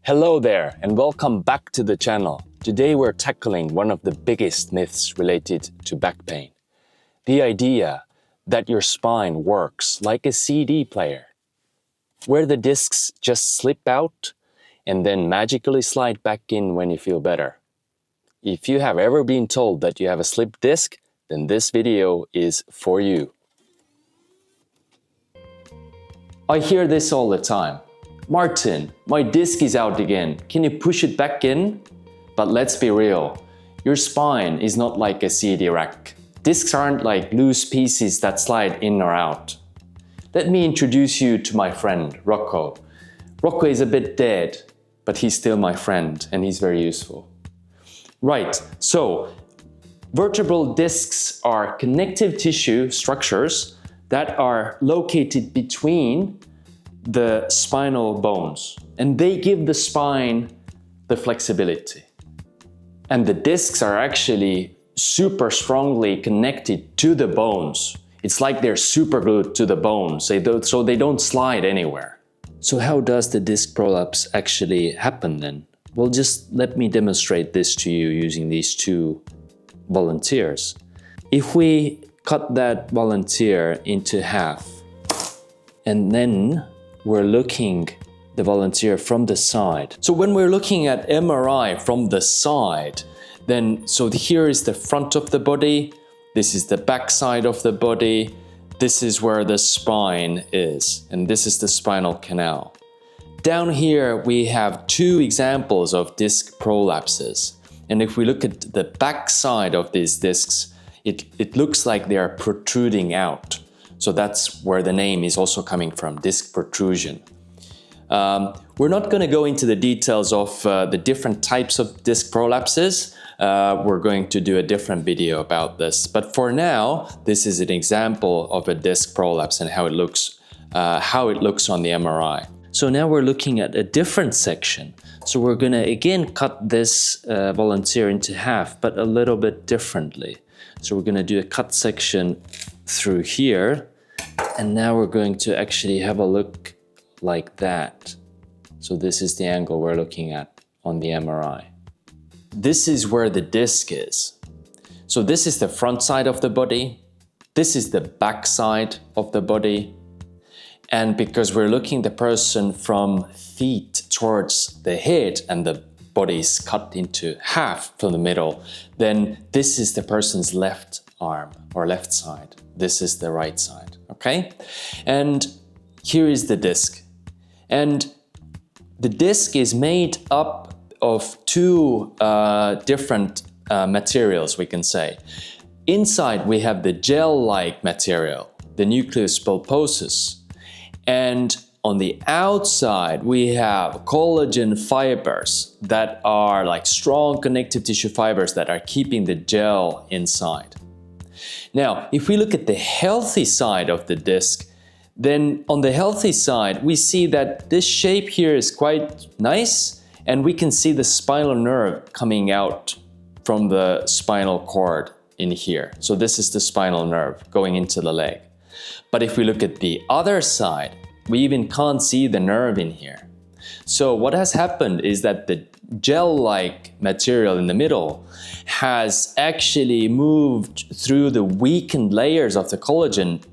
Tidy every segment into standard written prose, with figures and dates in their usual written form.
Hello there and welcome back to the channel. Today we're tackling one of the biggest myths related to back pain. The idea that your spine works like a CD player, where the discs just slip out and then magically slide back in when you feel better. If you have ever been told that you have a slipped disc, then this video is for you. I hear this all the time. Martin, my disc is out again. Can you push it back in? But let's be real. Your spine is not like a CD rack. Discs aren't like loose pieces that slide in or out. Let me introduce you to my friend, Rocco. Rocco is a bit dead, but he's still my friend and he's very useful. Right, so vertebral discs are connective tissue structures that are located between the spinal bones, and they give the spine the flexibility. And the discs are actually super strongly connected to the bones. It's like they're super glued to the bones, so they don't slide anywhere. So how does the disc prolapse actually happen then? Well, just let me demonstrate this to you using these two volunteers. If we cut that volunteer into half, and then we're looking the volunteer from the side. So when we're looking at MRI from the side, then so here is the front of the body, this is the back side of the body, this is where the spine is, and this is the spinal canal. Down here we have two examples of disc prolapses. And if we look at the back side of these discs, it looks like they are protruding out. So that's where the name is also coming from, disc protrusion. We're not going to go into the details of the different types of disc prolapses. We're going to do a different video about this. But for now, this is an example of a disc prolapse and how it looks on the MRI. So now we're looking at a different section. So we're going to again cut this volunteer into half, but a little bit differently. So we're going to do a cut section through here. And now we're going to actually have a look like that. So this is the angle we're looking at on the MRI. This is where the disc is. So this is the front side of the body. This is the back side of the body. And because we're looking the person from feet towards the head and the body is cut into half from the middle, then this is the person's left arm or left side. This is the right side, okay? And here is the disc. And the disc is made up of two different materials, we can say. Inside we have the gel-like material, the nucleus pulposus. And on the outside, we have collagen fibers that are like strong connective tissue fibers that are keeping the gel inside. Now, if we look at the healthy side of the disc, then on the healthy side, we see that this shape here is quite nice, and we can see the spinal nerve coming out from the spinal cord in here. So this is the spinal nerve going into the leg. But if we look at the other side, we even can't see the nerve in here. So what has happened is that the gel-like material in the middle has actually moved through the weakened layers of the collagen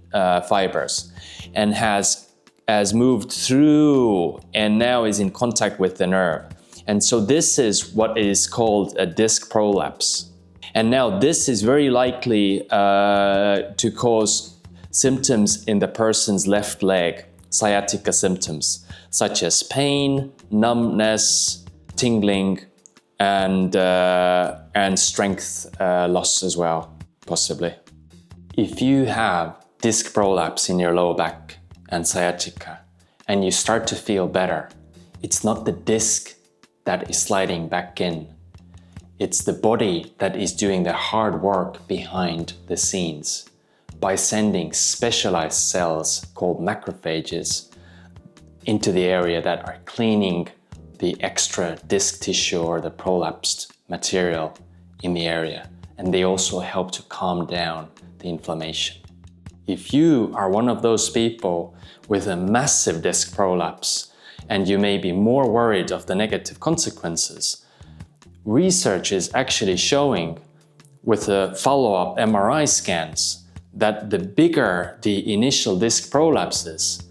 fibers and has moved through and now is in contact with the nerve. And so this is what is called a disc prolapse. And now this is very likely to cause symptoms in the person's left leg, sciatica symptoms, such as pain, numbness, tingling, and strength loss as well, possibly. If you have disc prolapse in your lower back and sciatica, and you start to feel better, it's not the disc that is sliding back in. It's the body that is doing the hard work behind the scenes by sending specialized cells called macrophages into the area that are cleaning the extra disc tissue or the prolapsed material in the area. And they also help to calm down the inflammation. If you are one of those people with a massive disc prolapse and you may be more worried of the negative consequences. Research is actually showing with the follow-up MRI scans that the bigger the initial disc prolapse is,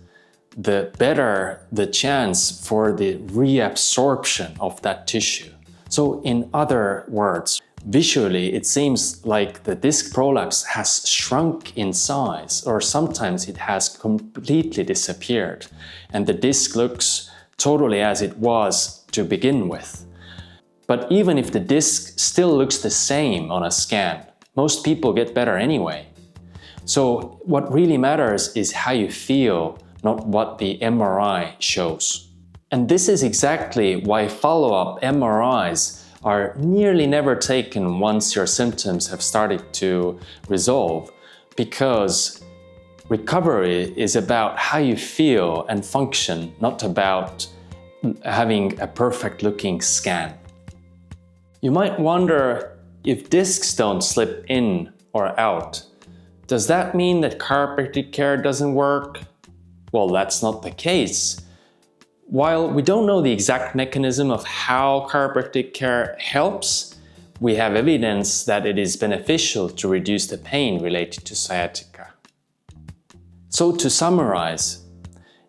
the better the chance for the reabsorption of that tissue. So in other words, visually it seems like the disc prolapse has shrunk in size, or sometimes it has completely disappeared and the disc looks totally as it was to begin with. But even if the disc still looks the same on a scan, most people get better anyway. So what really matters is how you feel, not what the MRI shows. And this is exactly why follow-up MRIs are nearly never taken once your symptoms have started to resolve, because recovery is about how you feel and function, not about having a perfect looking scan. You might wonder, if discs don't slip in or out, does that mean that chiropractic care doesn't work? Well, that's not the case. While we don't know the exact mechanism of how chiropractic care helps, we have evidence that it is beneficial to reduce the pain related to sciatica. So to summarize,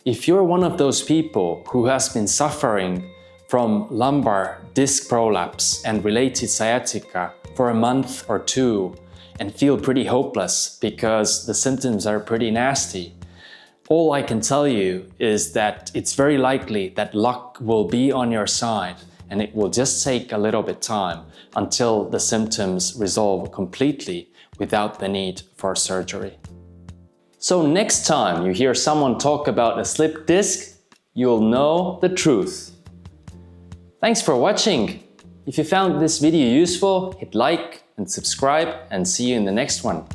if you're one of those people who has been suffering from lumbar disc prolapse and related sciatica for a month or two and feel pretty hopeless because the symptoms are pretty nasty, all I can tell you is that it's very likely that luck will be on your side, and it will just take a little bit time until the symptoms resolve completely without the need for surgery. So next time you hear someone talk about a slipped disc, you'll know the truth. Thanks for watching. If you found this video useful, hit like and subscribe, and see you in the next one.